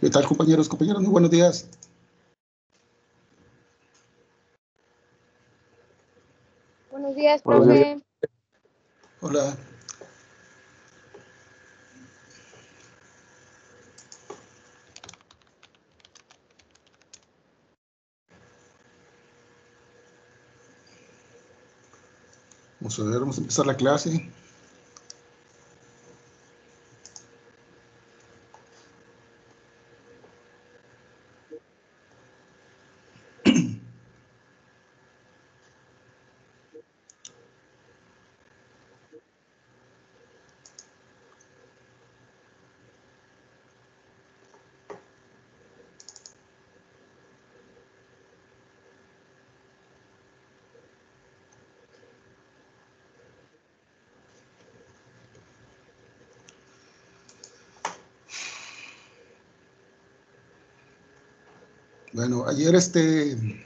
¿Qué tal, compañeros, compañeras? Muy buenos días. Buenos días, profe. Hola. Vamos a ver, vamos a empezar la clase. Bueno, ayer en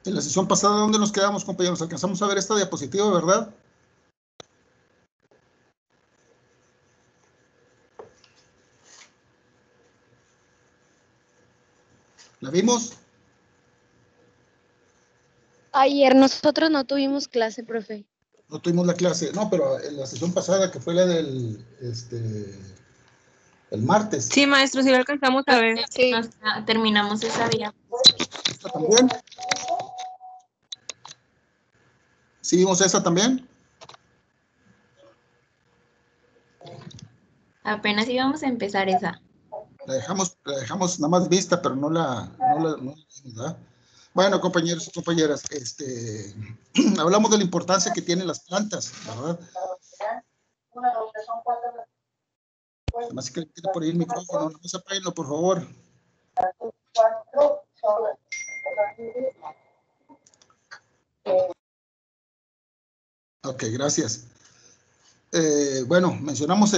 la sesión pasada, ¿dónde nos quedamos, compañeros? Alcanzamos a ver esta diapositiva, ¿verdad? ¿La vimos? Ayer nosotros no tuvimos clase, profe. No tuvimos la clase. No, pero en la sesión pasada, que fue la del, el martes. Sí, maestro, sí lo alcanzamos a ver. Sí. Terminamos esa día. ¿Esta también? ¿Sí vimos esa también? Apenas íbamos a empezar esa. La dejamos nada más vista, pero no la vimos, ¿verdad? Bueno, compañeros y compañeras, hablamos de la importancia que tienen las plantas, ¿verdad? Además, que tiene por ahí el micrófono, no se apáguenlo, por favor. Ok, gracias. Bueno, mencionamos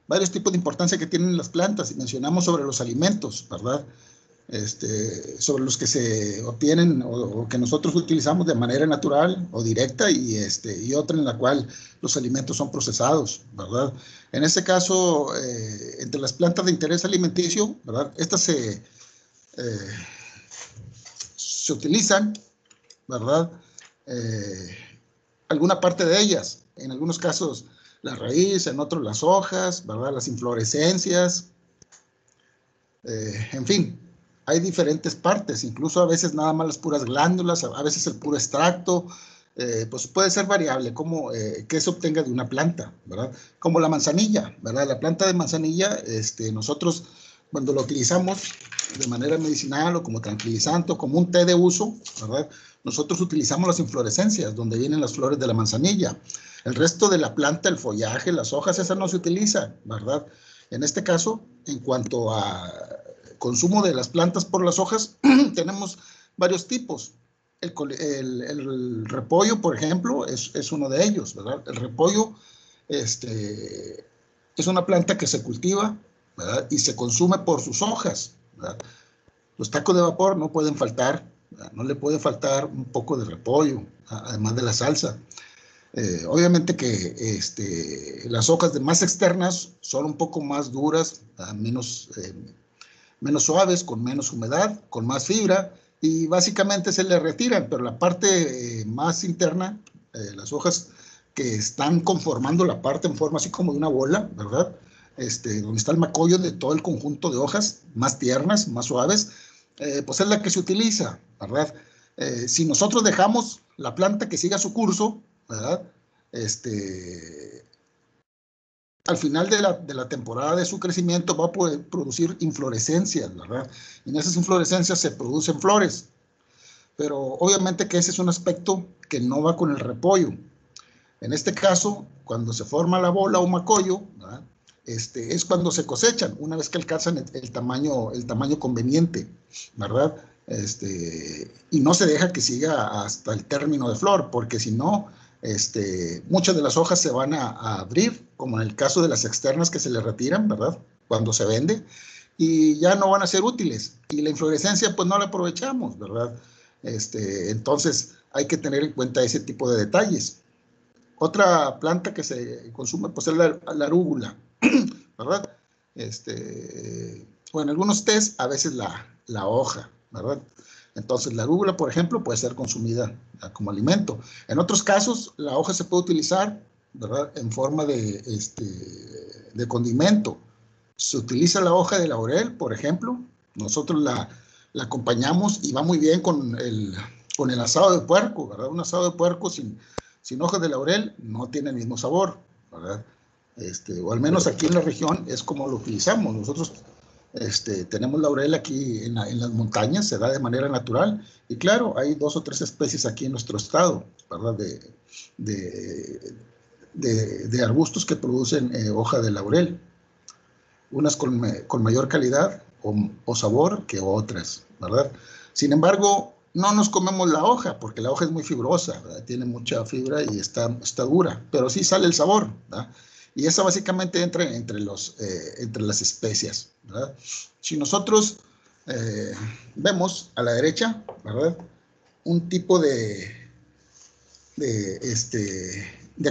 varios tipos de importancia que tienen las plantas y mencionamos sobre los alimentos, ¿verdad? Sobre los que se obtienen o que nosotros utilizamos de manera natural o directa y otra en la cual los alimentos son procesados, ¿verdad? En este caso, entre las plantas de interés alimenticio, ¿verdad? Estas se utilizan, ¿verdad? Alguna parte de ellas, en algunos casos la raíz, en otros las hojas, ¿verdad? Las inflorescencias, en fin, hay diferentes partes, incluso a veces nada más las puras glándulas, a veces el puro extracto, pues puede ser variable como que se obtenga de una planta, ¿verdad? Como la manzanilla, ¿verdad? La planta de manzanilla, nosotros cuando lo utilizamos de manera medicinal o como tranquilizante o como un té de uso, ¿verdad? Nosotros utilizamos las inflorescencias, donde vienen las flores de la manzanilla. El resto de la planta, el follaje, las hojas, esas no se utilizan, ¿verdad? En este caso, en cuanto a consumo de las plantas por las hojas, tenemos varios tipos. El repollo, por ejemplo, es uno de ellos, ¿verdad? El repollo es una planta que se cultiva, ¿verdad? Y se consume por sus hojas, ¿verdad? Los tacos de vapor no pueden faltar, ¿verdad? No le puede faltar un poco de repollo, además de la salsa. Obviamente que las hojas de más externas son un poco más duras, menos suaves, con menos humedad, con más fibra, y básicamente se le retiran, pero la parte más interna, las hojas que están conformando la parte en forma así como de una bola, ¿verdad? Donde está el macollo de todo el conjunto de hojas, más tiernas, más suaves, pues es la que se utiliza, ¿verdad? Si nosotros dejamos la planta que siga su curso, ¿verdad? Al final de la temporada de su crecimiento va a poder producir inflorescencias, ¿verdad? Y en esas inflorescencias se producen flores, pero obviamente que ese es un aspecto que no va con el repollo. En este caso, cuando se forma la bola o macollo, ¿verdad? Es cuando se cosechan, una vez que alcanzan el tamaño conveniente, ¿verdad? Y no se deja que siga hasta el término de flor, porque si no, muchas de las hojas se van a abrir, como en el caso de las externas que se le retiran, ¿verdad? Cuando se vende, y ya no van a ser útiles. Y la inflorescencia, pues no la aprovechamos, ¿verdad? Entonces, hay que tener en cuenta ese tipo de detalles. Otra planta que se consume, pues es la arúgula, ¿verdad? O en algunos test, a veces la hoja, ¿verdad? Entonces, la rúgula, por ejemplo, puede ser consumida como alimento. En otros casos, la hoja se puede utilizar, ¿verdad? En forma de condimento. Se utiliza la hoja de laurel, por ejemplo. Nosotros la acompañamos y va muy bien con el asado de puerco, ¿verdad? Un asado de puerco sin hojas de laurel no tiene el mismo sabor, ¿verdad? O al menos aquí en la región es como lo utilizamos. Nosotros tenemos laurel aquí en las montañas, se da de manera natural. Y claro, hay 2 o 3 especies aquí en nuestro estado, ¿verdad? De arbustos que producen hoja de laurel. Unas con mayor calidad o sabor que otras, ¿verdad? Sin embargo, no nos comemos la hoja, porque la hoja es muy fibrosa, ¿verdad? Tiene mucha fibra y está dura, pero sí sale el sabor, ¿verdad? Y esa básicamente entra entre las especias, ¿verdad? Si nosotros vemos a la derecha, ¿verdad? Un tipo de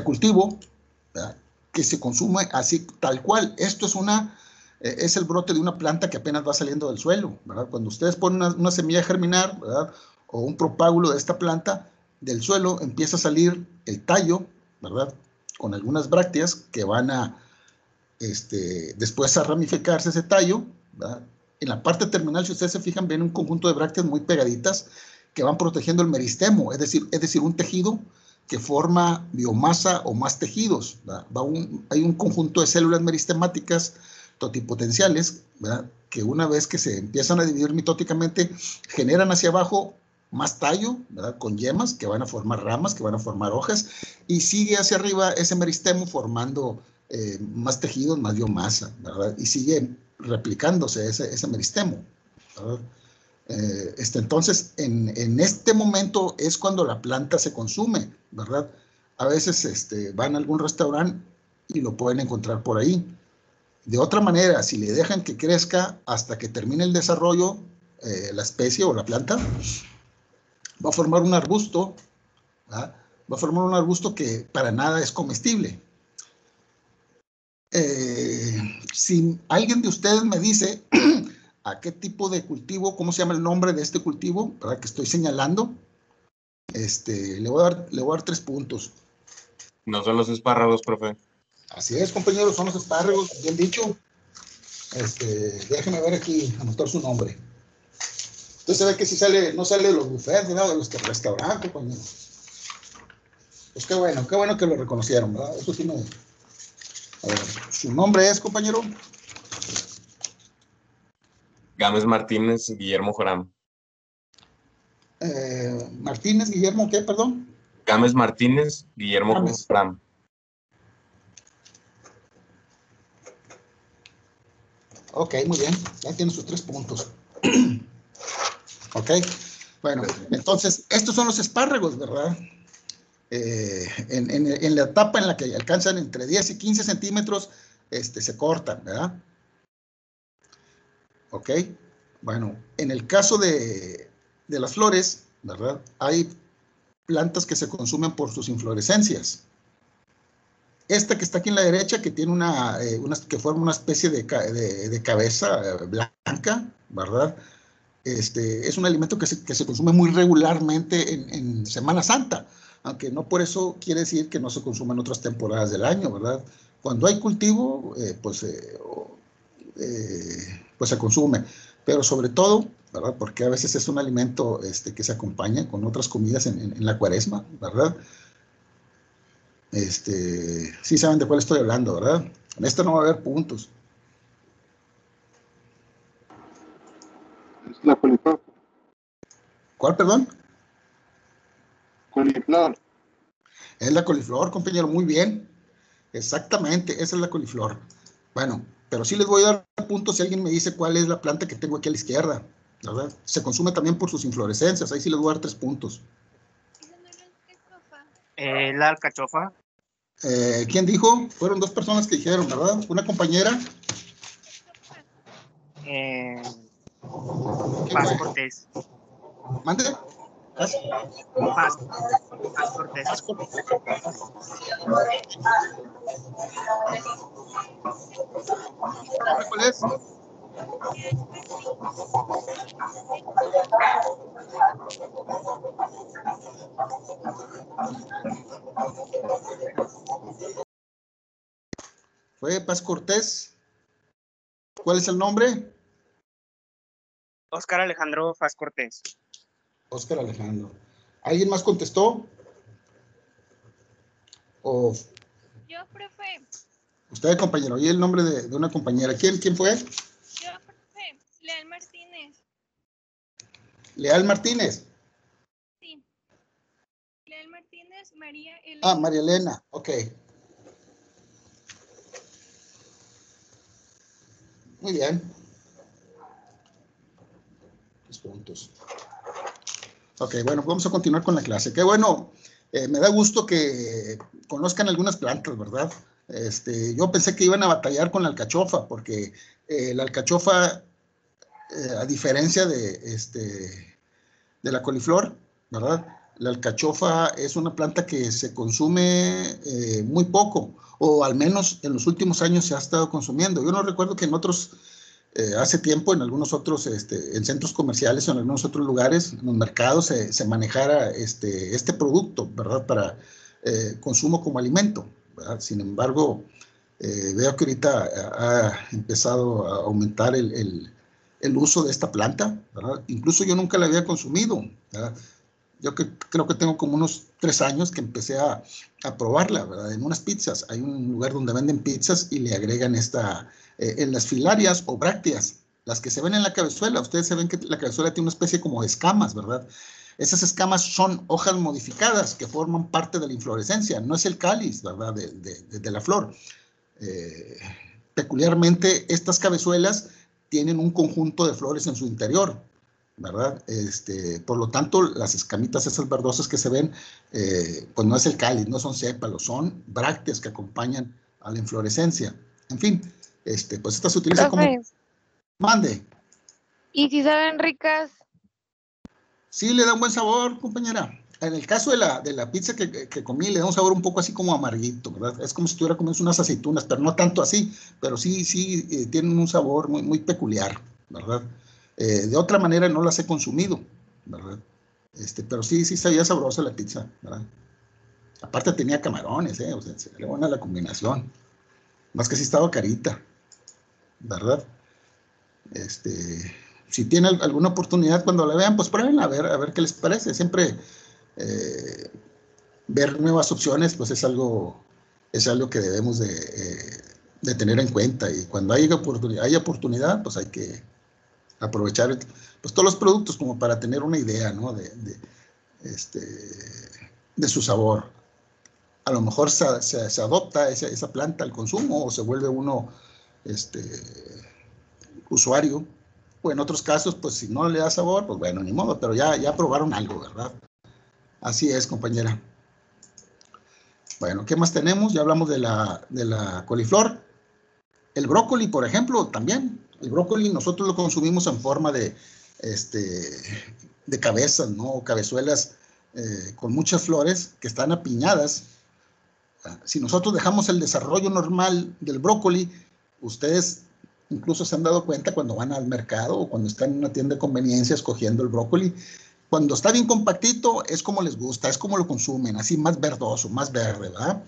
cultivo, ¿verdad? Que se consume así, tal cual. Esto es el brote de una planta que apenas va saliendo del suelo, ¿verdad? Cuando ustedes ponen una semilla a germinar, ¿verdad? O un propágulo de esta planta, del suelo empieza a salir el tallo, ¿verdad? Con algunas brácteas que van a, después a ramificarse ese tallo, ¿verdad? En la parte terminal, si ustedes se fijan, ven un conjunto de brácteas muy pegaditas que van protegiendo el meristemo, es decir, un tejido que forma biomasa o más tejidos. Hay un conjunto de células meristemáticas totipotenciales, ¿verdad? Que una vez que se empiezan a dividir mitóticamente, generan hacia abajo más tallo, ¿verdad? Con yemas que van a formar ramas, que van a formar hojas, y sigue hacia arriba ese meristemo formando más tejidos, más biomasa, ¿verdad? Y sigue replicándose ese meristemo, ¿verdad? Entonces, en este momento es cuando la planta se consume, ¿verdad? A veces van a algún restaurante y lo pueden encontrar por ahí. De otra manera, si le dejan que crezca hasta que termine el desarrollo, la especie o la planta, va a formar un arbusto, ¿verdad? Va a formar un arbusto que para nada es comestible. Si alguien de ustedes me dice a qué tipo de cultivo, cómo se llama el nombre de este cultivo, ¿verdad? Que estoy señalando, le voy a dar 3 puntos. No son los espárragos, profe. Así es, compañeros, son los espárragos, bien dicho. Déjeme ver aquí, anotar su nombre. Entonces se ve que si no sale de los buffets, ¿no? De los restaurantes, compañero. Pues qué bueno que lo reconocieron, ¿verdad? Eso sí me... A ver, ¿su nombre es, compañero? Gámez Martínez, Guillermo Joram. Martínez, Guillermo, ¿qué, perdón? Gámez Martínez, Guillermo Joram. Ok, muy bien. Ya tiene sus 3 puntos. Ok. Bueno, entonces, estos son los espárragos, ¿verdad? En la etapa en la que alcanzan entre 10 y 15 centímetros, se cortan, ¿verdad? Ok. Bueno, en el caso de las flores, ¿verdad? Hay plantas que se consumen por sus inflorescencias. Esta que está aquí en la derecha, que tiene que forma una especie de cabeza blanca, ¿verdad? Es un alimento que se consume muy regularmente en Semana Santa, aunque no por eso quiere decir que no se consuma en otras temporadas del año, ¿verdad? Cuando hay cultivo, pues se consume, pero sobre todo, ¿verdad? Porque a veces es un alimento que se acompaña con otras comidas en la cuaresma, ¿verdad? Sí saben de cuál estoy hablando, ¿verdad? En esto no va a haber puntos. Es la coliflor. ¿Cuál, perdón? Coliflor. Es la coliflor, compañero, muy bien. Exactamente, esa es la coliflor. Bueno, pero sí les voy a dar puntos si alguien me dice cuál es la planta que tengo aquí a la izquierda, ¿verdad? Se consume también por sus inflorescencias, ahí sí les voy a dar 3 puntos. La alcachofa. ¿Quién dijo? Fueron 2 personas que dijeron, ¿verdad? Una compañera. Paz Cortés. ¿Mande? Paz Cortés. ¿Cuál es? Fue Paz Cortés. ¿Cuál es el nombre? Óscar Alejandro Faz Cortés. Óscar Alejandro. ¿Alguien más contestó? ¿O Yo, profe. usted, compañero? ¿Y el nombre de una compañera? ¿Quién fue? Yo, profe. Leal Martínez. Leal Martínez. Sí. Leal Martínez, María Elena. Ah, María Elena. Ok. Muy bien. 3 puntos. Ok, bueno, vamos a continuar con la clase. Qué bueno, me da gusto que conozcan algunas plantas, ¿verdad? Yo pensé que iban a batallar con la alcachofa, porque la alcachofa, a diferencia de la coliflor, ¿verdad? La alcachofa es una planta que se consume muy poco, o al menos en los últimos años se ha estado consumiendo. Yo no recuerdo que en otros hace tiempo en algunos otros, en centros comerciales o en algunos otros lugares, en los mercados, se manejara este producto, ¿verdad? Para consumo como alimento, ¿verdad? Sin embargo, veo que ahorita ha empezado a aumentar el uso de esta planta, ¿verdad? Incluso yo nunca la había consumido, ¿verdad? Yo creo que tengo como unos 3 años que empecé a probarla, ¿verdad? En unas pizzas. Hay un lugar donde venden pizzas y le agregan en las filarias o brácteas, las que se ven en la cabezuela. Ustedes se ven que la cabezuela tiene una especie como de escamas, ¿verdad? Esas escamas son hojas modificadas que forman parte de la inflorescencia. No es el cáliz, ¿verdad? De la flor. Peculiarmente, estas cabezuelas tienen un conjunto de flores en su interior, ¿verdad? Por lo tanto, las escamitas esas verdosas que se ven, pues no es el cáliz, no son sépalos, son brácteas que acompañan a la inflorescencia. En fin, pues esta se utiliza como... Profe, Mande. ¿y si saben ricas? Sí, le da un buen sabor, compañera. En el caso de la pizza que comí, le da un sabor un poco así como amarguito, ¿verdad? Es como si estuviera comiendo unas aceitunas, pero no tanto así, pero sí, tienen un sabor muy, muy peculiar, ¿verdad? De otra manera no las he consumido, ¿verdad? Pero sí sabía sabrosa la pizza, ¿verdad? Aparte tenía camarones, o sea, se le buena la combinación. Más que sí estaba carita, ¿verdad? Si tienen alguna oportunidad cuando la vean, pues prueben a ver qué les parece. Siempre ver nuevas opciones, pues es algo que debemos de tener en cuenta. Y cuando hay oportunidad, pues hay que aprovechar pues, todos los productos como para tener una idea, ¿no? De su sabor. A lo mejor se adopta esa planta al consumo o se vuelve uno usuario. O en otros casos, pues si no le da sabor, pues bueno, ni modo, pero ya probaron algo, ¿verdad? Así es, compañera. Bueno, ¿qué más tenemos? Ya hablamos de la coliflor. El brócoli, por ejemplo, también. El brócoli nosotros lo consumimos en forma de cabezas, ¿no? Cabezuelas con muchas flores que están apiñadas. Si nosotros dejamos el desarrollo normal del brócoli, ustedes incluso se han dado cuenta cuando van al mercado o cuando están en una tienda de conveniencia escogiendo el brócoli, cuando está bien compactito es como les gusta, es como lo consumen, así más verdoso, más verde, ¿verdad?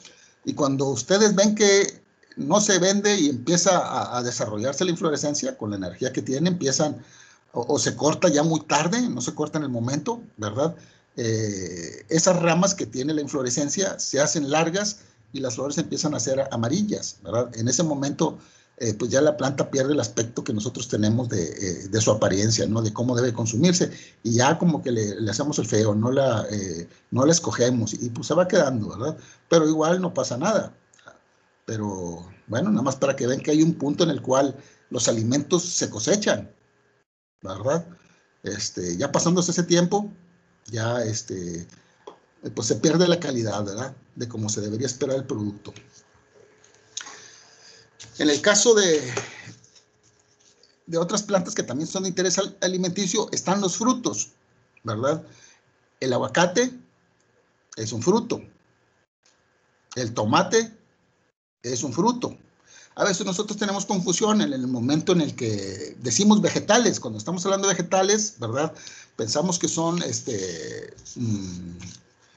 Y cuando ustedes ven que no se vende y empieza a desarrollarse la inflorescencia con la energía que tiene, empiezan o se corta ya muy tarde, no se corta en el momento, ¿verdad? Esas ramas que tiene la inflorescencia se hacen largas y las flores empiezan a ser amarillas, ¿verdad? En ese momento, pues ya la planta pierde el aspecto que nosotros tenemos de su apariencia, ¿no? De cómo debe consumirse, y ya como que le hacemos el feo, no la escogemos, y pues se va quedando, ¿verdad? Pero igual no pasa nada. Pero bueno, nada más para que vean que hay un punto en el cual los alimentos se cosechan, ¿verdad? Ya pasándose ese tiempo, ya pues se pierde la calidad, ¿verdad? De cómo se debería esperar el producto. En el caso de otras plantas que también son de interés alimenticio, están los frutos, ¿verdad? El aguacate es un fruto. El tomate es un fruto. A veces nosotros tenemos confusión en el momento en el que decimos vegetales. Cuando estamos hablando de vegetales, ¿verdad? Pensamos que son,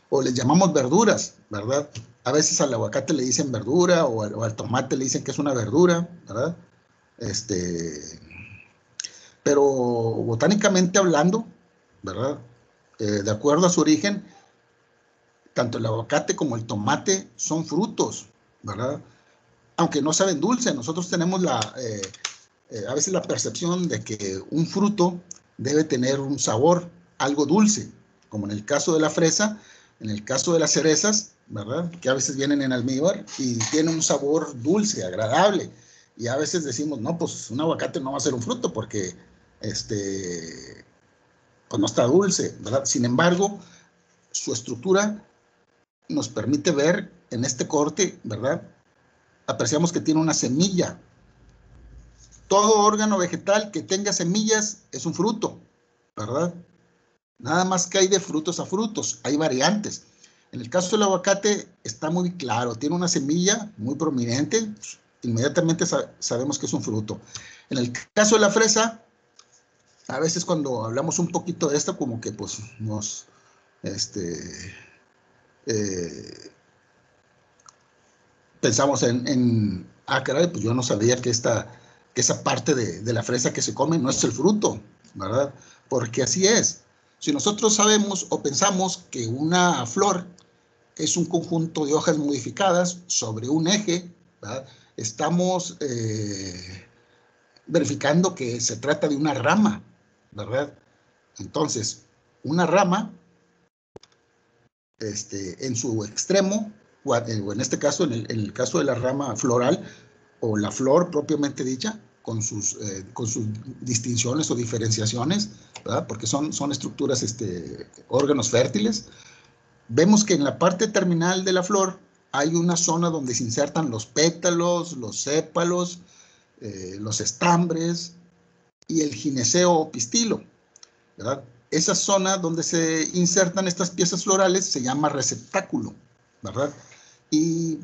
o les llamamos verduras, ¿verdad? A veces al aguacate le dicen verdura o al tomate le dicen que es una verdura, ¿verdad? Pero botánicamente hablando, ¿verdad? De acuerdo a su origen, tanto el aguacate como el tomate son frutos, ¿verdad? Aunque no saben dulce. Nosotros tenemos a veces la percepción de que un fruto debe tener un sabor algo dulce, como en el caso de la fresa, en el caso de las cerezas, ¿verdad? Que a veces vienen en almíbar y tienen un sabor dulce, agradable. Y a veces decimos, no, pues un aguacate no va a ser un fruto porque pues no está dulce, ¿verdad? Sin embargo, su estructura nos permite ver en este corte, ¿verdad? Apreciamos que tiene una semilla. Todo órgano vegetal que tenga semillas es un fruto, ¿verdad? Nada más que hay de frutos a frutos, hay variantes. En el caso del aguacate está muy claro, tiene una semilla muy prominente, pues, inmediatamente sabemos que es un fruto. En el caso de la fresa, a veces cuando hablamos un poquito de esto, como que pues nos, pensamos caray, pues yo no sabía que esa parte de la fresa que se come no es el fruto, ¿verdad? Porque así es. Si nosotros sabemos o pensamos que una flor es un conjunto de hojas modificadas sobre un eje, ¿verdad? Estamos verificando que se trata de una rama, ¿verdad? Entonces, una rama, en su extremo, o en este caso, en el caso de la rama floral, o la flor propiamente dicha, con sus distinciones o diferenciaciones, ¿verdad? Porque son estructuras, órganos fértiles. Vemos que en la parte terminal de la flor hay una zona donde se insertan los pétalos, los sépalos, los estambres y el gineceo o pistilo, ¿verdad? Esa zona donde se insertan estas piezas florales se llama receptáculo, ¿verdad? Y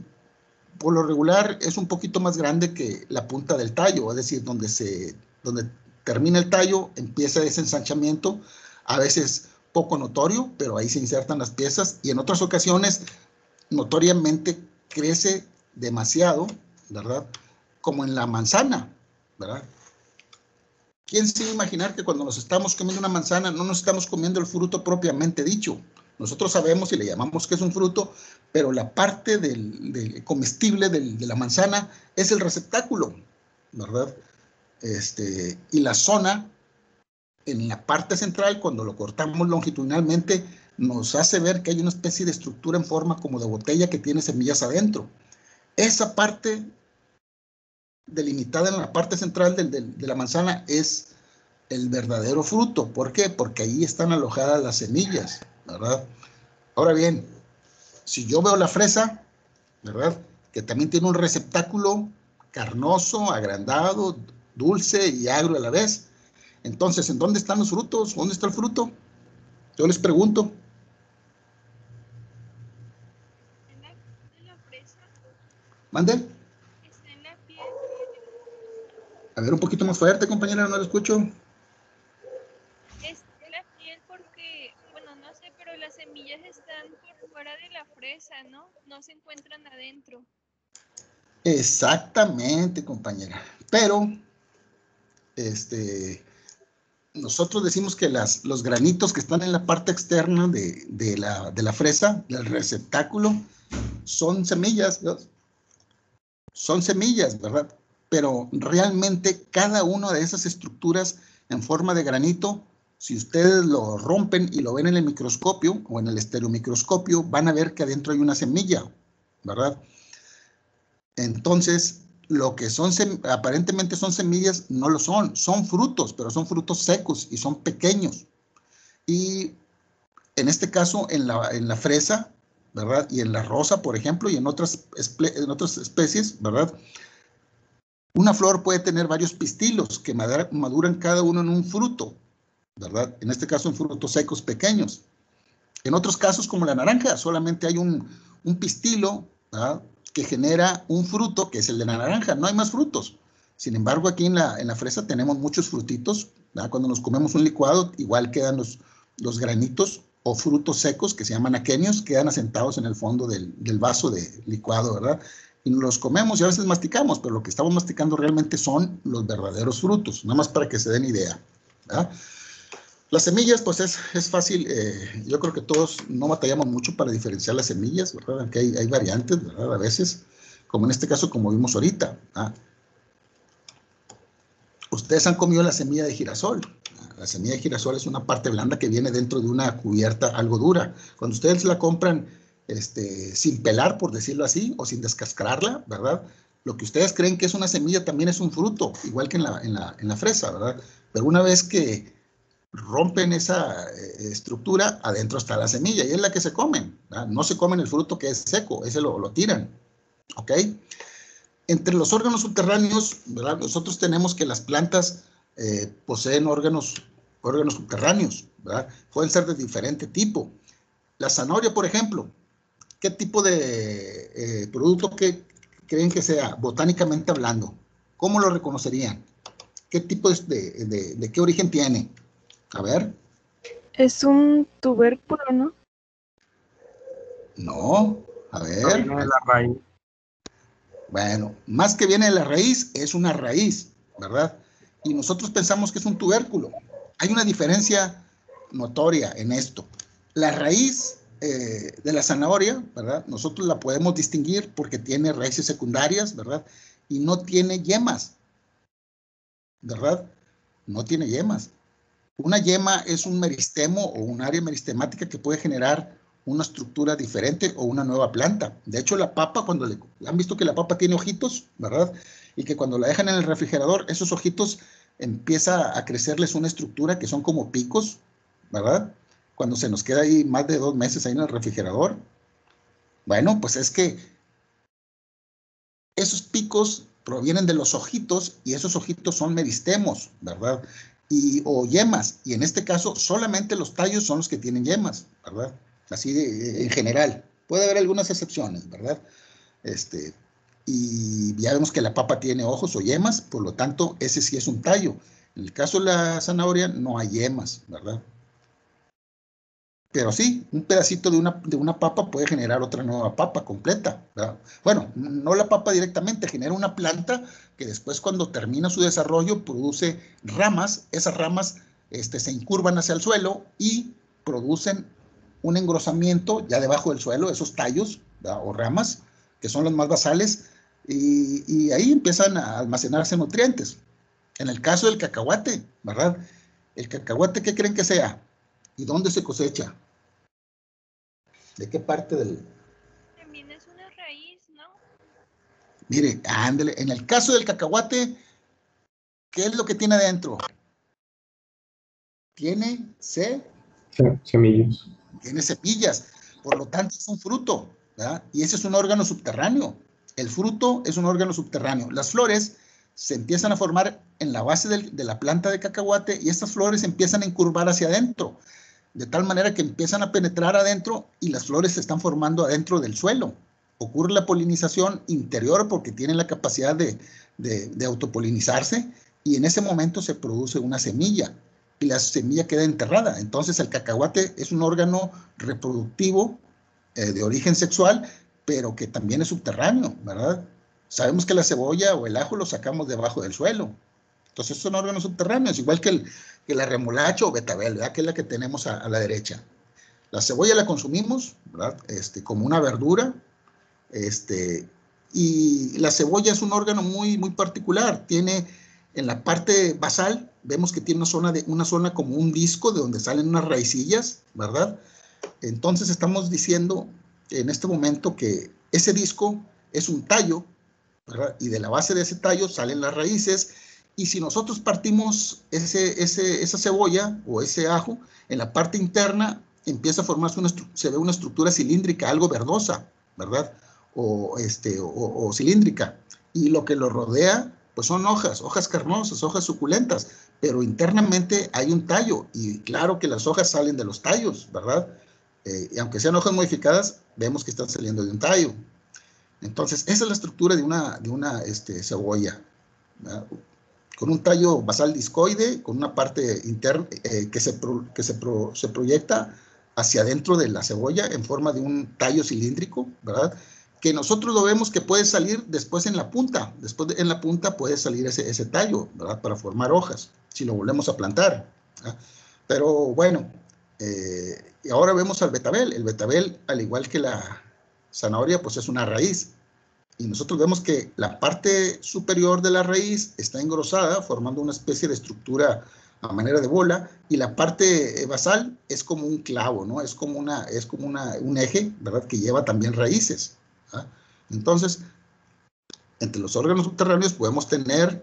por lo regular es un poquito más grande que la punta del tallo, es decir, donde termina el tallo, empieza ese ensanchamiento, a veces poco notorio, pero ahí se insertan las piezas, y en otras ocasiones notoriamente crece demasiado, ¿verdad? Como en la manzana, ¿verdad? ¿Quién se iba a imaginar que cuando nos estamos comiendo una manzana no nos estamos comiendo el fruto propiamente dicho? Nosotros sabemos y le llamamos que es un fruto, pero la parte del comestible de la manzana es el receptáculo, ¿verdad? Y la zona en la parte central, cuando lo cortamos longitudinalmente, nos hace ver que hay una especie de estructura en forma como de botella que tiene semillas adentro. Esa parte delimitada en la parte central de la manzana es el verdadero fruto. ¿Por qué? Porque ahí están alojadas las semillas, ¿verdad? Ahora bien, si yo veo la fresa, ¿verdad? Que también tiene un receptáculo carnoso, agrandado, dulce y agrio a la vez. Entonces, ¿en dónde están los frutos? ¿Dónde está el fruto? Yo les pregunto. En la piel de la fresa, ¿Mande? está en la piel. A ver, un poquito más fuerte, compañera, no lo escucho. Está en la piel porque, bueno, no sé, pero las semillas están por fuera de la fresa, ¿no? No se encuentran adentro. Exactamente, compañera. Pero, nosotros decimos que los granitos que están en la parte externa de la fresa, del receptáculo, son semillas, ¿no? Son semillas, ¿verdad? Pero realmente cada una de esas estructuras en forma de granito, si ustedes lo rompen y lo ven en el microscopio o en el estereomicroscopio, van a ver que adentro hay una semilla, ¿verdad? Entonces, lo que aparentemente son semillas, no lo son frutos, pero son frutos secos y son pequeños. Y en este caso, en la fresa, ¿verdad? Y en la rosa, por ejemplo, y en otras especies, ¿verdad? Una flor puede tener varios pistilos que maduran cada uno en un fruto, ¿verdad? En este caso, en frutos secos pequeños. En otros casos, como la naranja, solamente hay un pistilo, ¿verdad? que genera un fruto que es el de la naranja. No hay más frutos. Sin embargo, aquí en la fresa tenemos muchos frutitos, ¿verdad? Cuando nos comemos un licuado, igual quedan los granitos o frutos secos que se llaman aquenios, quedan asentados en el fondo del vaso de licuado, ¿verdad? Y los comemos y a veces masticamos, pero lo que estamos masticando realmente son los verdaderos frutos, nada más para que se den idea, ¿verdad? Las semillas, pues es fácil, yo creo que todos no batallamos mucho para diferenciar las semillas, ¿verdad? Aunque hay variantes, ¿verdad? A veces, como en este caso, como vimos ahorita, ¿verdad? Ustedes han comido la semilla de girasol. La semilla de girasol es una parte blanda que viene dentro de una cubierta algo dura. Cuando ustedes la compran sin pelar, por decirlo así, o sin descascararla, ¿verdad? Lo que ustedes creen que es una semilla también es un fruto, igual que en la fresa, ¿verdad? Pero una vez que rompen esa estructura, adentro está la semilla y es la que se comen, ¿verdad? No se comen el fruto que es seco, ese lo tiran, ¿ok? Entre los órganos subterráneos, ¿verdad? Nosotros tenemos que las plantas poseen órganos subterráneos, ¿verdad? Pueden ser de diferente tipo. La zanahoria, por ejemplo, ¿qué tipo de producto que creen que sea botánicamente hablando? ¿Cómo lo reconocerían? ¿Qué tipo de qué origen tiene? A ver. Es un tubérculo, ¿no? No, a ver. Viene de la raíz. Bueno, más que viene de la raíz, es una raíz, ¿verdad? Y nosotros pensamos que es un tubérculo. Hay una diferencia notoria en esto. La raíz de la zanahoria, ¿verdad? Nosotros la podemos distinguir porque tiene raíces secundarias, ¿verdad? Y no tiene yemas, ¿verdad? No tiene yemas. Una yema es un meristemo o un área meristemática que puede generar una estructura diferente o una nueva planta. De hecho, la papa, cuando han visto que la papa tiene ojitos, ¿verdad? Y que cuando la dejan en el refrigerador, esos ojitos empieza a crecerles una estructura que son como picos, ¿verdad? Cuando se nos queda ahí más de 2 meses ahí en el refrigerador. Bueno, pues es que esos picos provienen de los ojitos y esos ojitos son meristemos, ¿verdad? O yemas, y en este caso solamente los tallos son los que tienen yemas, ¿verdad? Así en general. Puede haber algunas excepciones, ¿verdad? Y ya vemos que la papa tiene ojos o yemas, por lo tanto, ese sí es un tallo. En el caso de la zanahoria no hay yemas, ¿verdad? Pero sí, un pedacito de una papa puede generar otra nueva papa completa, ¿verdad? Bueno, no la papa directamente, genera una planta que después cuando termina su desarrollo produce ramas, esas ramas se incurvan hacia el suelo y producen un engrosamiento ya debajo del suelo, esos tallos, ¿verdad? O ramas, que son los más basales, y ahí empiezan a almacenarse nutrientes. En el caso del cacahuate, ¿verdad? El cacahuate, ¿qué creen que sea? ¿Y dónde se cosecha? ¿De qué parte del...? También es una raíz, ¿no? Mire, ándele, en el caso del cacahuate, ¿qué es lo que tiene adentro? Tiene semillas. Tiene semillas, por lo tanto es un fruto, ¿verdad? Y ese es un órgano subterráneo. El fruto es un órgano subterráneo. Las flores se empiezan a formar en la base de la planta de cacahuate y estas flores empiezan a encurvar hacia adentro, de tal manera que empiezan a penetrar adentro y las flores se están formando adentro del suelo. Ocurre la polinización interior porque tienen la capacidad de autopolinizarse y en ese momento se produce una semilla y la semilla queda enterrada. Entonces el cacahuate es un órgano reproductivo de origen sexual, pero que también es subterráneo, ¿verdad? Sabemos que la cebolla o el ajo lo sacamos debajo del suelo. Entonces son órganos subterráneos, igual que la remolacha o betabel, ¿verdad? Que es la que tenemos a la derecha. La cebolla la consumimos, ¿verdad? Como una verdura, y la cebolla es un órgano muy, muy particular. Tiene en la parte basal, vemos que tiene una zona como un disco de donde salen unas raicillas, ¿verdad? Entonces estamos diciendo en este momento que ese disco es un tallo, ¿verdad? Y de la base de ese tallo salen las raíces. Y si nosotros partimos esa cebolla o ese ajo, en la parte interna empieza a formarse se ve una estructura cilíndrica, algo verdosa, ¿verdad? O cilíndrica. Y lo que lo rodea, pues son hojas carnosas, hojas suculentas, pero internamente hay un tallo. Y claro que las hojas salen de los tallos, ¿verdad? Y aunque sean hojas modificadas, vemos que están saliendo de un tallo. Entonces, esa es la estructura de una cebolla, ¿verdad? Con un tallo basal discoide, con una parte interna que se proyecta hacia adentro de la cebolla en forma de un tallo cilíndrico, ¿verdad? Que nosotros lo vemos que puede salir después en la punta. Después en la punta puede salir ese tallo, ¿verdad? Para formar hojas, si lo volvemos a plantar, ¿verdad? Pero bueno, y ahora vemos al betabel. El betabel, al igual que la zanahoria, pues es una raíz. Y nosotros vemos que la parte superior de la raíz está engrosada, formando una especie de estructura a manera de bola, y la parte basal es como un clavo, ¿no? Es como un eje, ¿verdad? Que lleva también raíces, ¿verdad? Entonces, entre los órganos subterráneos podemos tener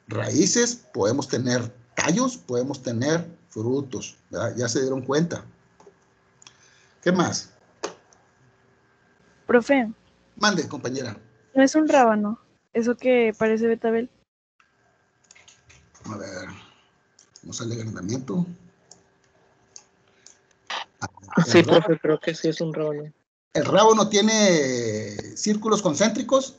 raíces, podemos tener tallos, podemos tener frutos, ¿verdad? Ya se dieron cuenta. ¿Qué más? Profe, Mande, compañera. no es un rábano, eso que parece betabel. A ver, ¿cómo sale el agrandamiento? Sí, profe, creo que sí es un rábano. ¿El rábano tiene círculos concéntricos?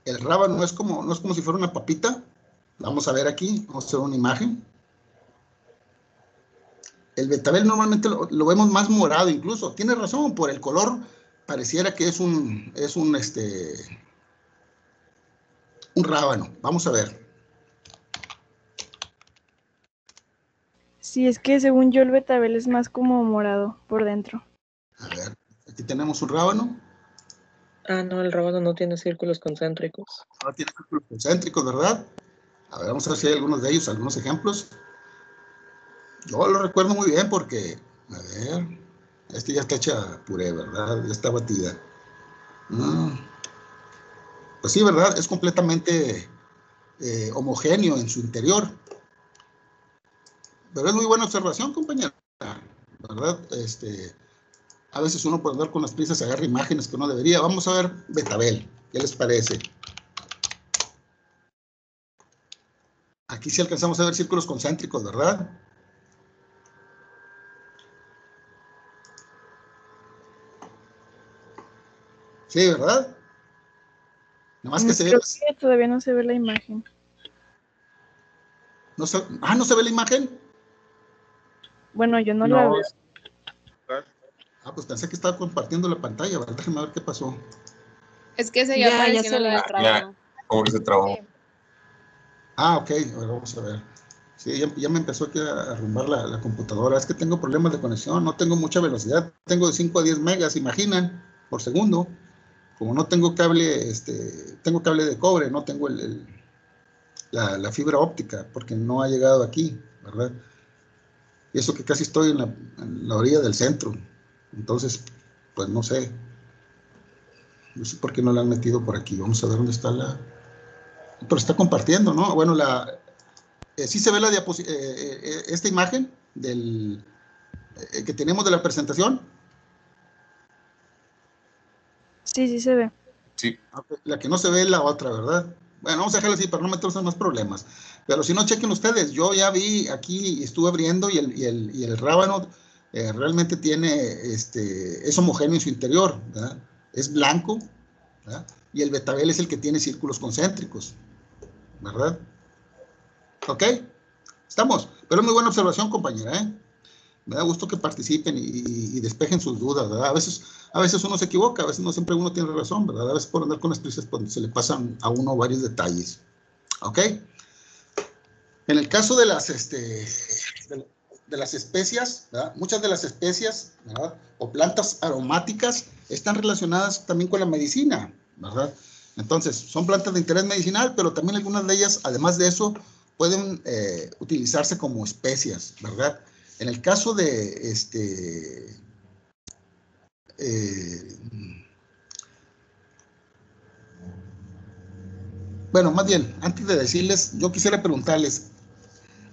El rábano no es como si fuera una papita. Vamos a ver aquí, vamos a hacer una imagen. El betabel normalmente lo vemos más morado incluso. Tiene razón, por el color pareciera que es un rábano. Vamos a ver. Sí, es que según yo el betabel es más como morado por dentro. A ver, aquí tenemos un rábano. Ah, no, el rábano no tiene círculos concéntricos. Ahora tiene círculos concéntricos, ¿verdad? A ver, vamos a ver si hay algunos de ellos, algunos ejemplos. Yo lo recuerdo muy bien porque, a ver, ya está hecha puré, ¿verdad? Ya está batida. Pues sí, ¿verdad? Es completamente homogéneo en su interior. Pero es muy buena observación, compañera, ¿verdad? A veces uno por andar con las prisas se agarra imágenes que no debería. Vamos a ver betabel, ¿qué les parece? Aquí sí alcanzamos a ver círculos concéntricos, ¿verdad? Sí, ¿verdad? Nada más que se ve. Creo que todavía no se ve la imagen. ¿No se ve la imagen? Bueno, yo no la veo. Pues pensé que estaba compartiendo la pantalla, ¿verdad? Déjenme ver qué pasó. Es que se ya apareció en el Ya, como que se trabó. Ok, a ver, vamos a ver. Sí, ya me empezó aquí a arrumbar la computadora. Es que tengo problemas de conexión, no tengo mucha velocidad. Tengo de 5 a 10 megas, imaginan, por segundo. Como no tengo cable, tengo cable de cobre, no tengo la fibra óptica, porque no ha llegado aquí, ¿verdad? Y eso que casi estoy en la orilla del centro. Entonces, pues no sé. No sé por qué no la han metido por aquí. Vamos a ver dónde está pero está compartiendo, ¿no? Bueno, sí se ve esta imagen que tenemos de la presentación. Sí, sí se ve. Sí. La que no se ve es la otra, ¿verdad? Bueno, vamos a dejarla así para no meternos en más problemas. Pero si no, chequen ustedes. Yo ya vi aquí, estuve abriendo y el rábano realmente es homogéneo en su interior, ¿verdad? Es blanco, ¿verdad? Y el betabel es el que tiene círculos concéntricos, ¿verdad? ¿Ok? Estamos. Pero es muy buena observación, compañera, ¿eh? Me da gusto que participen y despejen sus dudas, ¿verdad? A veces uno se equivoca, a veces no siempre uno tiene razón, ¿verdad? A veces por andar con las prisas pues, se le pasan a uno varios detalles. ¿Ok? En el caso de las especias, ¿verdad? Muchas de las especias, ¿verdad? O plantas aromáticas están relacionadas también con la medicina, ¿verdad? Entonces, son plantas de interés medicinal, pero también algunas de ellas, además de eso, pueden utilizarse como especias, ¿verdad? En el caso de bueno, más bien, antes de decirles, yo quisiera preguntarles,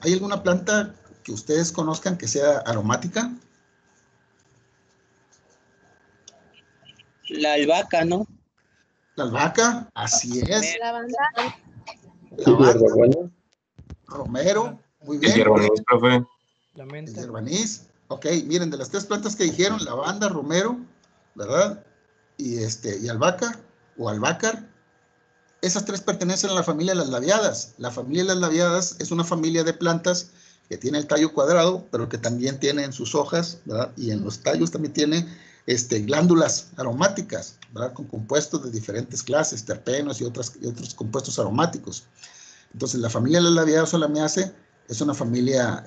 ¿hay alguna planta que ustedes conozcan que sea aromática? La albahaca, ¿no? La albahaca, así es. Lavanda. Lavanda, romero, muy bien. El hierbanís, profe. La menta. El hierbanís. Ok, miren, de las tres plantas que dijeron, lavanda, romero ¿verdad? Y albahaca o albácar. Esas tres pertenecen a la familia de las labiadas. La familia de las labiadas es una familia de plantas que tiene el tallo cuadrado, pero que también tiene en sus hojas, ¿verdad? Y en los tallos también tiene glándulas aromáticas, ¿verdad? Con compuestos de diferentes clases, terpenos y otros compuestos aromáticos. Entonces, la familia de las labiadas o lamiaceae es una familia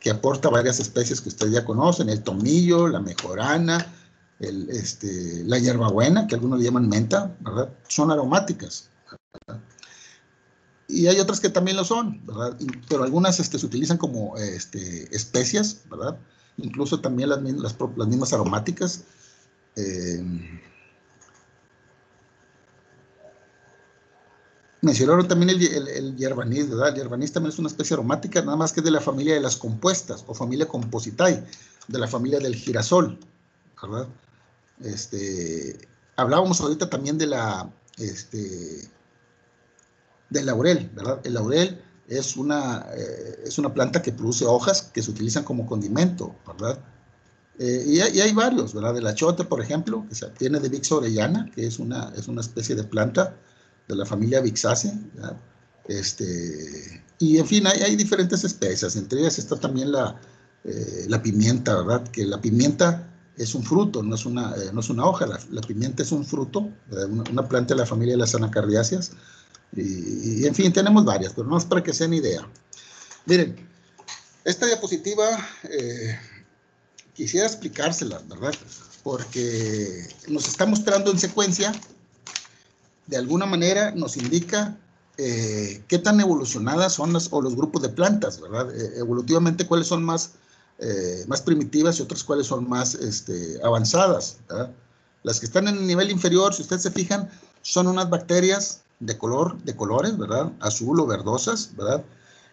que aporta varias especies que ustedes ya conocen, el tomillo, la mejorana, la hierbabuena, que algunos le llaman menta, ¿verdad? Son aromáticas, ¿verdad? Y hay otras que también lo son, ¿verdad? Pero algunas se utilizan como especias, ¿verdad? Incluso también las mismas aromáticas. Mencionaron también el hierbanís, ¿verdad? El hierbanís también es una especie aromática, nada más que es de la familia de las compuestas, o familia Compositae, de la familia del girasol, ¿verdad? Hablábamos ahorita también del laurel, ¿verdad? El laurel es una planta que produce hojas que se utilizan como condimento, ¿verdad? Y hay varios, ¿verdad? El achote, por ejemplo, que se tiene de Vix orellana, que es una especie de planta de la familia Vixaceae, ¿verdad? Y en fin, hay diferentes especies, entre ellas está también la pimienta, ¿verdad? Que la pimienta es un fruto, no es una hoja, la pimienta es un fruto, una planta de la familia de las anacardiáceas, y en fin, tenemos varias, pero no es para que se den idea. Miren, esta diapositiva quisiera explicársela, ¿verdad? Porque nos está mostrando en secuencia, de alguna manera nos indica qué tan evolucionadas son los grupos de plantas, ¿verdad? Evolutivamente, cuáles son más primitivas y otras cuáles son más avanzadas, ¿verdad? Las que están en el nivel inferior, si ustedes se fijan, son unas bacterias de colores, ¿verdad? Azul o verdosas, ¿verdad?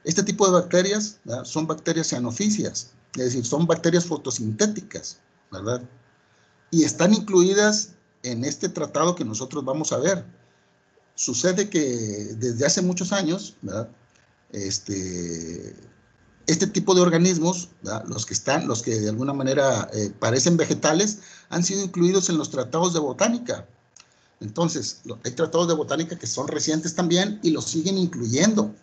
Este tipo de bacterias, ¿verdad? Son bacterias cianofisias, es decir, son bacterias fotosintéticas, ¿verdad? Y están incluidas en este tratado que nosotros vamos a ver. Sucede que desde hace muchos años, ¿verdad? Este tipo de organismos, ¿verdad? Los que de alguna manera parecen vegetales, han sido incluidos en los tratados de botánica. Entonces, hay tratados de botánica que son recientes también y los siguen incluyendo,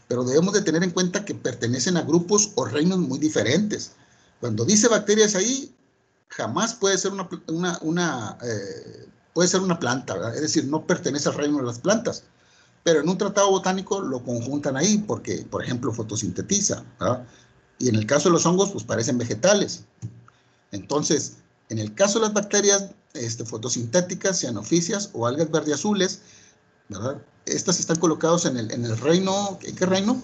pero debemos de tener en cuenta que pertenecen a grupos o reinos muy diferentes. Cuando dice bacterias ahí, jamás puede ser puede ser una planta, ¿verdad? Es decir, no pertenece al reino de las plantas, pero en un tratado botánico lo conjuntan ahí porque, por ejemplo, fotosintetiza, ¿verdad? Y en el caso de los hongos, pues parecen vegetales. Entonces, en el caso de las bacterias fotosintéticas, cianofisias o algas verdeazules, ¿verdad? Estas están colocadas en el reino, ¿en qué reino?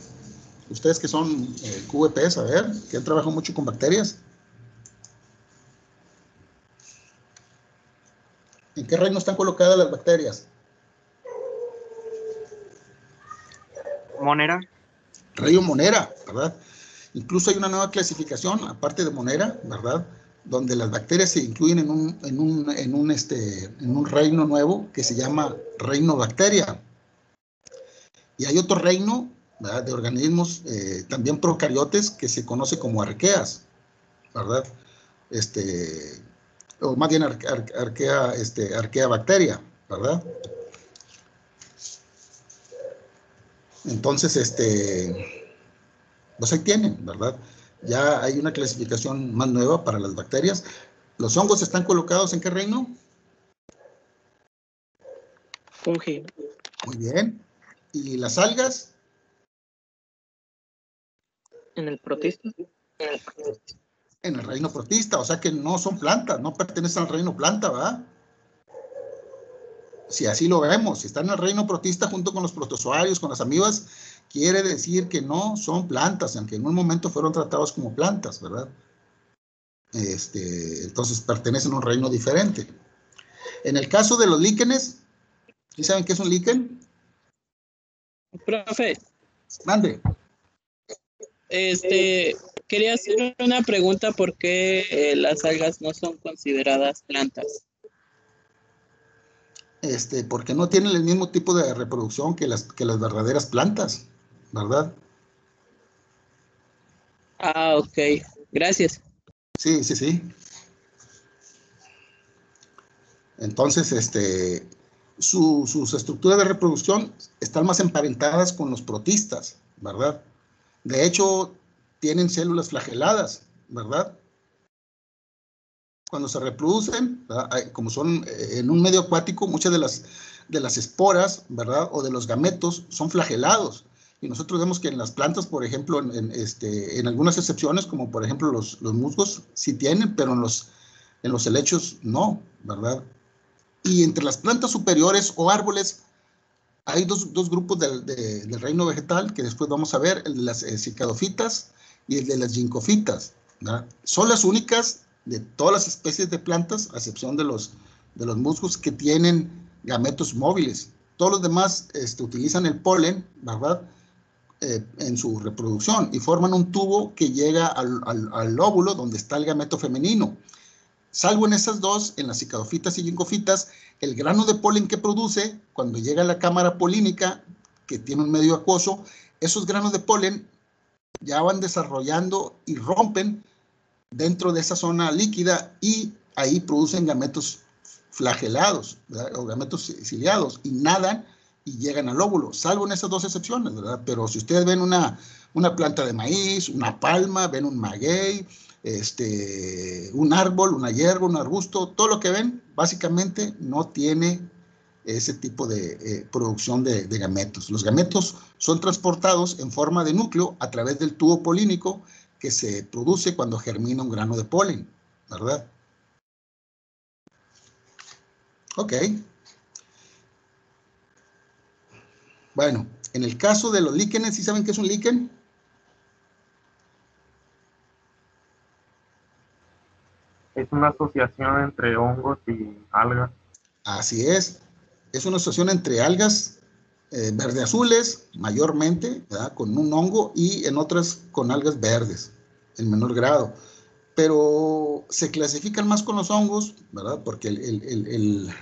Ustedes que son QVPs, a ver, que han trabajado mucho con bacterias. ¿En qué reino están colocadas las bacterias? Monera. Reino Monera, ¿verdad? Incluso hay una nueva clasificación, aparte de Monera, ¿verdad? Donde las bacterias se incluyen en un reino nuevo que se llama reino bacteria. Y hay otro reino, ¿verdad? De organismos también procariotes que se conoce como arqueas, ¿verdad? O más bien arquea bacteria, ¿verdad? Entonces, pues ahí tienen, ¿verdad? Ya hay una clasificación más nueva para las bacterias. ¿Los hongos están colocados en qué reino? Fungi. Muy bien. ¿Y las algas? En el protista. En el reino protista, o sea que no son plantas, no pertenecen al reino planta, ¿verdad? Si así lo vemos, si están en el reino protista junto con los protozoarios, con las amibas, quiere decir que no son plantas, aunque en un momento fueron tratados como plantas, ¿verdad? Entonces pertenecen a un reino diferente. En el caso de los líquenes, ¿sí saben qué es un líquen? Profe. Mande. Quería hacer una pregunta, ¿por qué las algas no son consideradas plantas? Porque no tienen el mismo tipo de reproducción que las verdaderas plantas, ¿verdad? Ah, ok. Gracias. Sí, sí, sí. Entonces, sus estructuras de reproducción están más emparentadas con los protistas, ¿verdad? De hecho, tienen células flageladas, ¿verdad? Cuando se reproducen, como son en un medio acuático, muchas de las esporas, ¿verdad? O de los gametos son flagelados. Y nosotros vemos que en las plantas, por ejemplo, en algunas excepciones, como por ejemplo los musgos, sí tienen, pero en los helechos no, ¿verdad? Y entre las plantas superiores o árboles, hay dos grupos del reino vegetal, que después vamos a ver, el de las cicadofitas y el de las gincofitas, ¿verdad? Son las únicas de todas las especies de plantas, a excepción de los musgos, que tienen gametos móviles. Todos los demás utilizan el polen, ¿verdad? En su reproducción y forman un tubo que llega al óvulo donde está el gameto femenino. Salvo en esas dos, en las cicadofitas y gincofitas, el grano de polen que produce, cuando llega a la cámara polínica, que tiene un medio acuoso, esos granos de polen ya van desarrollando y rompen dentro de esa zona líquida y ahí producen gametos flagelados, ¿verdad? O gametos ciliados, y nadan y llegan al óvulo, salvo en esas dos excepciones, ¿verdad? Pero si ustedes ven una planta de maíz, una palma, ven un maguey, un árbol, una hierba, un arbusto, todo lo que ven básicamente no tiene ese tipo de producción de gametos. Los gametos son transportados en forma de núcleo a través del tubo polínico que se produce cuando germina un grano de polen, ¿verdad? Ok. Bueno, en el caso de los líquenes, ¿sí saben qué es un líquen? Es una asociación entre hongos y algas. Así es una asociación entre algas verde-azules, mayormente, ¿verdad? Con un hongo, y en otras con algas verdes, en menor grado. Pero se clasifican más con los hongos, ¿verdad? Porque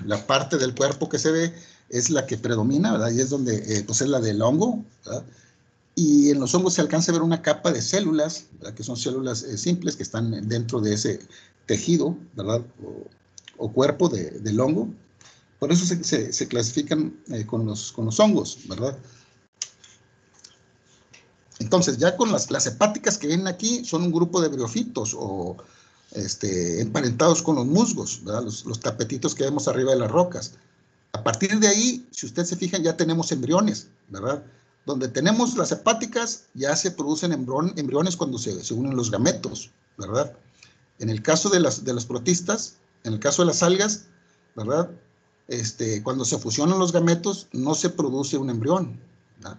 la parte del cuerpo que se ve es la que predomina, ¿verdad? Y es donde, pues es la del hongo, ¿verdad? Y en los hongos se alcanza a ver una capa de células, ¿verdad? Que son células simples que están dentro de ese tejido, ¿verdad? O cuerpo del hongo. Por eso se clasifican con los hongos, ¿verdad? Entonces, ya con las hepáticas que vienen aquí, son un grupo de briofitos o emparentados con los musgos, ¿verdad? Los tapetitos que vemos arriba de las rocas. A partir de ahí, si ustedes se fijan, ya tenemos embriones, ¿verdad? Donde tenemos las hepáticas, ya se producen embriones cuando se unen los gametos, ¿verdad? En el caso de los protistas, en el caso de las algas, ¿verdad? Cuando se fusionan los gametos, no se produce un embrión, ¿verdad?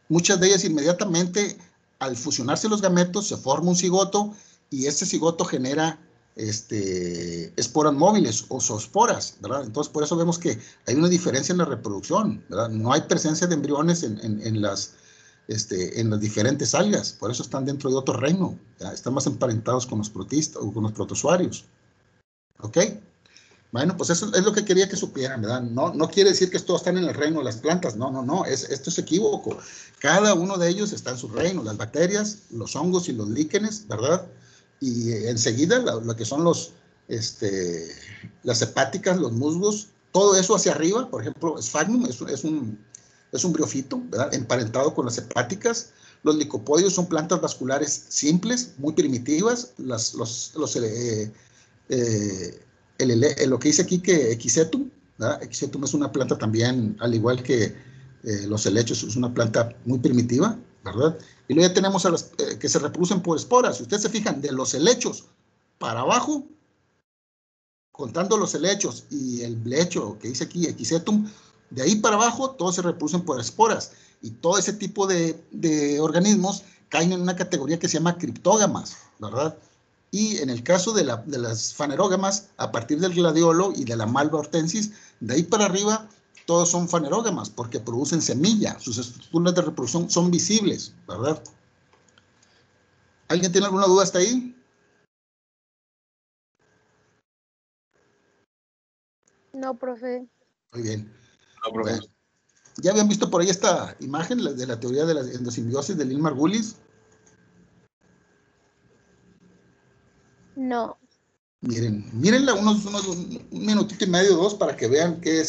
Muchas de ellas inmediatamente, al fusionarse los gametos, se forma un cigoto y ese cigoto genera esporas móviles o zoosporas, ¿verdad? Entonces, por eso vemos que hay una diferencia en la reproducción, ¿verdad? No hay presencia de embriones en las diferentes algas, por eso están dentro de otro reino, ¿verdad? Están más emparentados con los protistas o con los protozoarios. ¿Ok? Bueno, pues eso es lo que quería que supieran, ¿verdad? No quiere decir que todos están en el reino de las plantas, no, esto es equívoco. Cada uno de ellos está en su reino, las bacterias, los hongos y los líquenes, ¿verdad? Y enseguida lo que son las hepáticas, los musgos, todo eso hacia arriba, por ejemplo, Sphagnum es un briofito, ¿verdad? Emparentado con las hepáticas. Los licopodios son plantas vasculares simples, muy primitivas. Lo que dice aquí que Equisetum, ¿verdad? Equisetum es una planta también, al igual que los helechos, es una planta muy primitiva, ¿verdad? Y luego ya tenemos a las que se reproducen por esporas. Si ustedes se fijan, de los helechos para abajo, contando los helechos y el lecho que dice aquí, Equisetum, de ahí para abajo, todos se reproducen por esporas. Y todo ese tipo de organismos caen en una categoría que se llama criptógamas, ¿verdad? Y en el caso de las fanerógamas, a partir del gladiolo y de la malva hortensis, de ahí para arriba, todos son fanerógamas porque producen semilla. Sus estructuras de reproducción son visibles, ¿verdad? ¿Alguien tiene alguna duda hasta ahí? No, profe. Muy bien. No, profe. Bueno, ¿ya habían visto por ahí esta imagen de la teoría de la endosimbiosis de Lynn Margulis? No. Mírenla un minutito y medio, 2, para que vean qué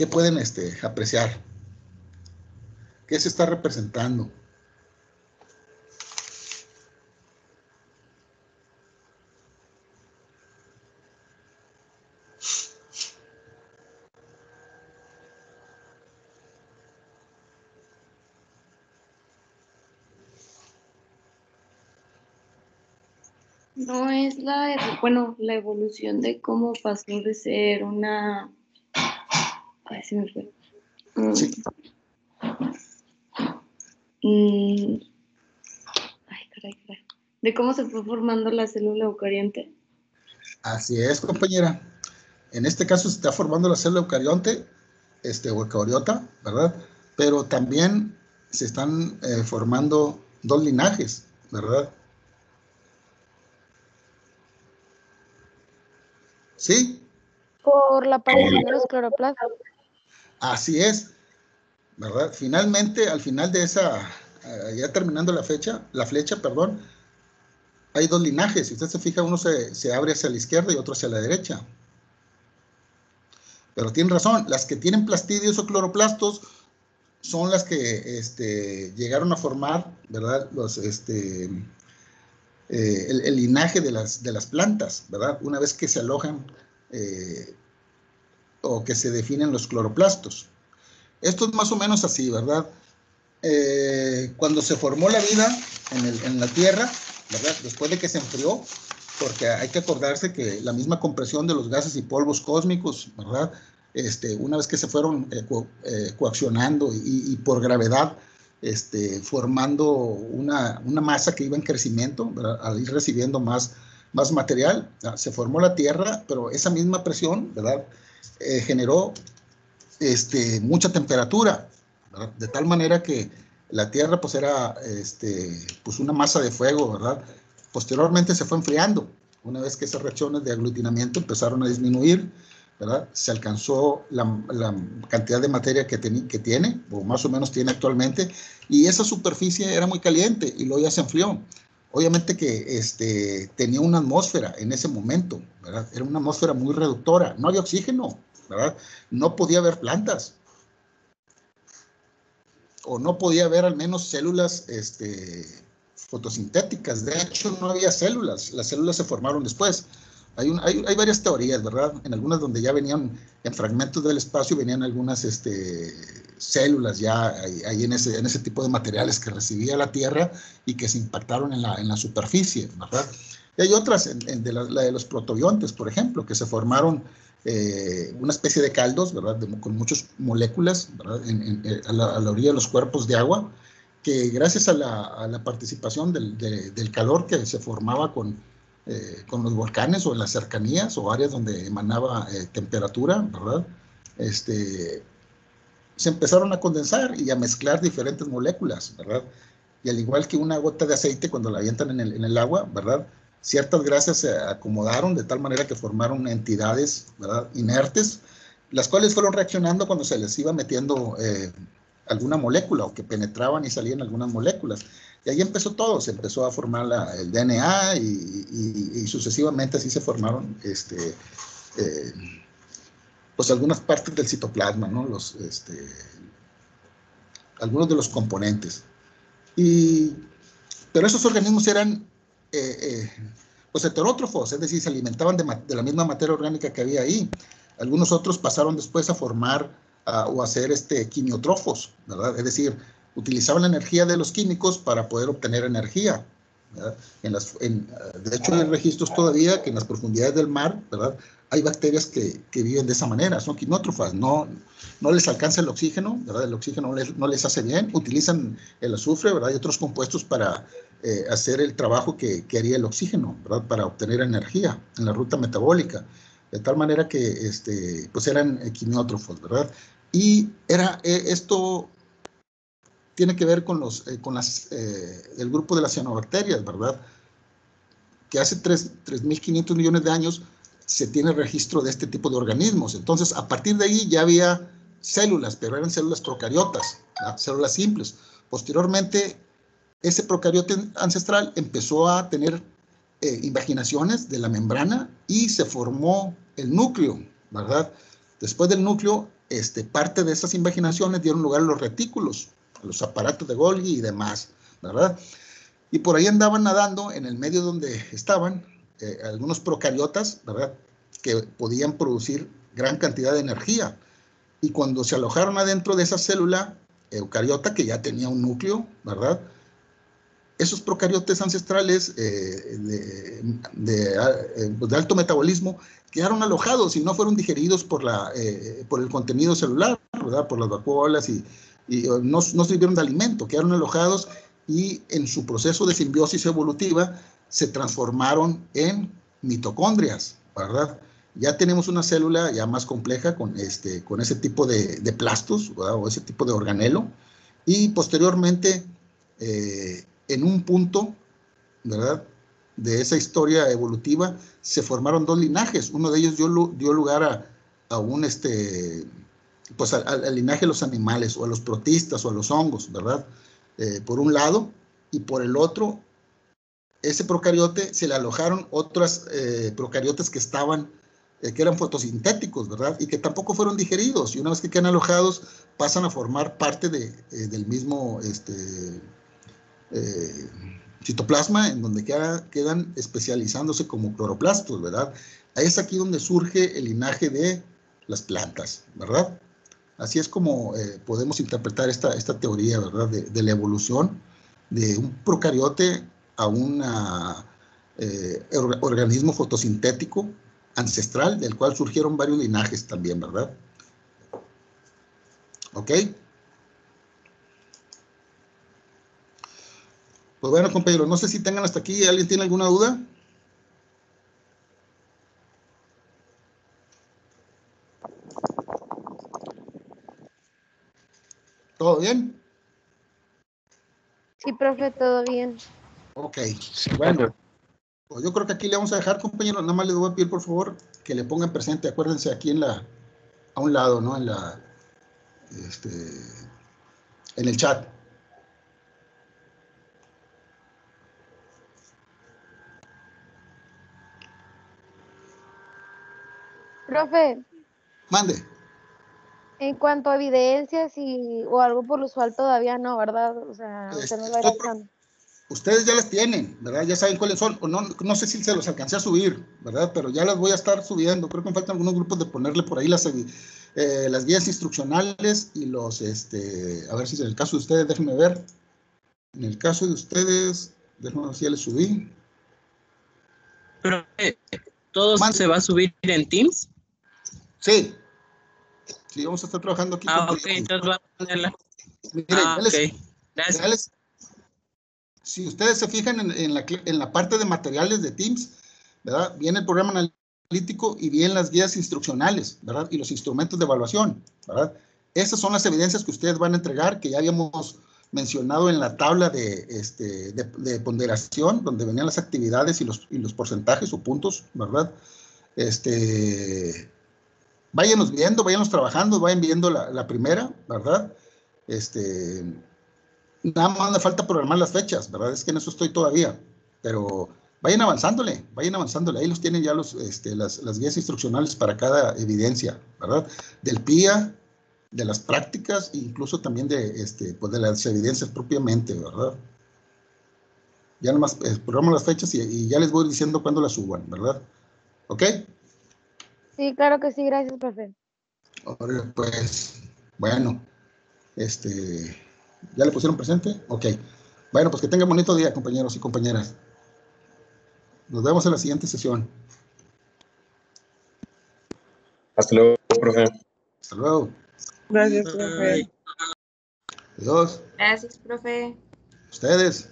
pueden apreciar, qué se está representando. No es la evolución de cómo pasó de ser una... Ay, se me fue. Sí. Ay, caray. De cómo se fue formando la célula eucarionte. Así es, compañera. En este caso se está formando la célula eucarionte, o eucariota, ¿verdad? Pero también se están formando 2 linajes, ¿verdad? ¿Sí? Por la aparición de los cloroplastos. Así es, ¿verdad? Finalmente, al final de esa, ya terminando la flecha, perdón, hay 2 linajes. Si usted se fija, uno se abre hacia la izquierda y otro hacia la derecha. Pero tiene razón, las que tienen plastidios o cloroplastos son las que llegaron a formar, ¿verdad? El linaje de las plantas, ¿verdad? Una vez que se alojan o que se definen los cloroplastos. Esto es más o menos así, ¿verdad? Cuando se formó la vida en la Tierra, ¿verdad? Después de que se enfrió, porque hay que acordarse que la misma compresión de los gases y polvos cósmicos, ¿verdad? Una vez que se fueron coaccionando y por gravedad, formando una masa que iba en crecimiento, ¿verdad? Al ir recibiendo más material, ¿verdad? Se formó la Tierra, pero esa misma presión, ¿verdad? Generó mucha temperatura, ¿verdad? De tal manera que la Tierra pues era pues una masa de fuego, ¿verdad? Posteriormente se fue enfriando. Una vez que esas reacciones de aglutinamiento empezaron a disminuir, ¿verdad? Se alcanzó la cantidad de materia que tiene, o más o menos tiene actualmente, y esa superficie era muy caliente y luego ya se enfrió. Obviamente que tenía una atmósfera en ese momento, ¿verdad? Era una atmósfera muy reductora, no había oxígeno, ¿verdad? No podía haber plantas, o no podía haber al menos células fotosintéticas. De hecho, no había células, las células se formaron después. Hay varias teorías, ¿verdad? En algunas donde ya venían, en fragmentos del espacio, venían algunas células ya ahí en ese tipo de materiales que recibía la Tierra y que se impactaron en la superficie, ¿verdad? Y hay otras, la de los protobiontes, por ejemplo, que se formaron una especie de caldos, ¿verdad? Con muchas moléculas, ¿verdad? A la orilla de los cuerpos de agua, que gracias a la participación del calor que se formaba con los volcanes o en las cercanías o áreas donde emanaba temperatura, ¿verdad? Se empezaron a condensar y a mezclar diferentes moléculas, ¿verdad? Y al igual que una gota de aceite cuando la avientan en el agua, ¿verdad? Ciertas grasas se acomodaron de tal manera que formaron entidades, ¿verdad? Inertes, las cuales fueron reaccionando cuando se les iba metiendo alguna molécula o que penetraban y salían algunas moléculas. Y ahí empezó todo, se empezó a formar el DNA y sucesivamente así se formaron pues algunas partes del citoplasma, ¿no? Algunos de los componentes. Pero esos organismos eran pues heterótrofos, es decir, se alimentaban de la misma materia orgánica que había ahí. Algunos otros pasaron después a formar o a ser quimiotrófos, ¿verdad? Es decir, utilizaban la energía de los químicos para poder obtener energía, ¿verdad? De hecho, hay registros todavía que en las profundidades del mar, ¿verdad? Hay bacterias que viven de esa manera, son quimiótrofas, no les alcanza el oxígeno, ¿verdad? El oxígeno no les hace bien, utilizan el azufre, ¿verdad? Y otros compuestos para hacer el trabajo que haría el oxígeno, ¿verdad? Para obtener energía en la ruta metabólica, de tal manera que pues eran quimiótrofos, ¿verdad? Y esto tiene que ver con el grupo de las cianobacterias, ¿verdad? Que hace 3.500 millones de años se tiene registro de este tipo de organismos. Entonces, a partir de ahí ya había células, pero eran células procariotas, ¿verdad? Células simples. Posteriormente, ese procariote ancestral empezó a tener invaginaciones de la membrana y se formó el núcleo, ¿verdad? Después del núcleo, parte de esas invaginaciones dieron lugar a los retículos, a los aparatos de Golgi y demás, ¿verdad? Y por ahí andaban nadando en el medio donde estaban algunos procariotas, ¿verdad? Que podían producir gran cantidad de energía. Y cuando se alojaron adentro de esa célula eucariota, que ya tenía un núcleo, ¿verdad? Esos procariotes ancestrales de alto metabolismo quedaron alojados y no fueron digeridos por el contenido celular, ¿verdad? Por las vacuolas y no sirvieron de alimento, quedaron alojados y en su proceso de simbiosis evolutiva se transformaron en mitocondrias, ¿verdad? Ya tenemos una célula ya más compleja con ese tipo de plastos, ¿verdad? O ese tipo de organelo, y posteriormente en un punto, ¿verdad?, de esa historia evolutiva se formaron dos linajes. Uno de ellos dio lugar a un pues al linaje de los animales, o a los protistas, o a los hongos, ¿verdad? Por un lado, y por el otro, ese procariote se le alojaron otras procariotes que eran fotosintéticos, ¿verdad? Y que tampoco fueron digeridos, y una vez que quedan alojados, pasan a formar parte del mismo citoplasma, en donde quedan especializándose como cloroplastos, ¿verdad? Ahí es aquí donde surge el linaje de las plantas, ¿verdad? Así es como podemos interpretar esta teoría, ¿verdad? De la evolución de un procariote a un organismo fotosintético ancestral, del cual surgieron varios linajes también, ¿verdad? ¿Ok? Pues bueno, compañeros, no sé si tengan hasta aquí, ¿alguien tiene alguna duda? ¿Todo bien? Sí, profe, todo bien. Ok, bueno, pues yo creo que aquí le vamos a dejar, compañeros. Nada más les voy a pedir, por favor, que le pongan presente. Acuérdense, aquí a un lado, ¿no? En el chat. Profe, Mande. en cuanto a evidencias o algo por lo usual todavía no, ¿verdad? O sea, usted nos va a ir avisando. Ustedes ya las tienen, ¿verdad? Ya saben cuáles son. O no sé si se los alcancé a subir, ¿verdad? Pero ya las voy a estar subiendo. Creo que me faltan algunos grupos de ponerle por ahí las guías instruccionales y a ver si en el caso de ustedes, déjenme ver. En el caso de ustedes, déjenme ver si ya les subí. Pero, ¿todo se va a subir en Teams? Sí. Sí, vamos a estar trabajando aquí. Ok, entonces va a ponerla. Miren, Gracias. Si ustedes se fijan en la parte de materiales de Teams, ¿verdad? Viene el programa analítico y vienen las guías instruccionales, ¿verdad? Y los instrumentos de evaluación, ¿verdad? Esas son las evidencias que ustedes van a entregar, que ya habíamos mencionado en la tabla de ponderación, donde venían las actividades y los porcentajes o puntos, ¿verdad? Váyanos viendo, váyanos trabajando, vayan viendo la primera, ¿verdad? Nada más me falta programar las fechas, ¿verdad? Es que en eso estoy todavía, pero vayan avanzándole, ahí los tienen ya las guías instruccionales para cada evidencia, ¿verdad? Del PIA, de las prácticas, e incluso también pues de las evidencias propiamente, ¿verdad? Ya nomás programo las fechas y ya les voy diciendo cuándo las suban, ¿verdad? ¿Ok? Sí, claro que sí, gracias, profe. Ahora, pues, bueno, ¿ya le pusieron presente? Ok. Bueno, pues que tengan bonito día, compañeros y compañeras. Nos vemos en la siguiente sesión. Hasta luego, profe. Hasta luego. Gracias, profe. Adiós. Gracias, profe. Ustedes.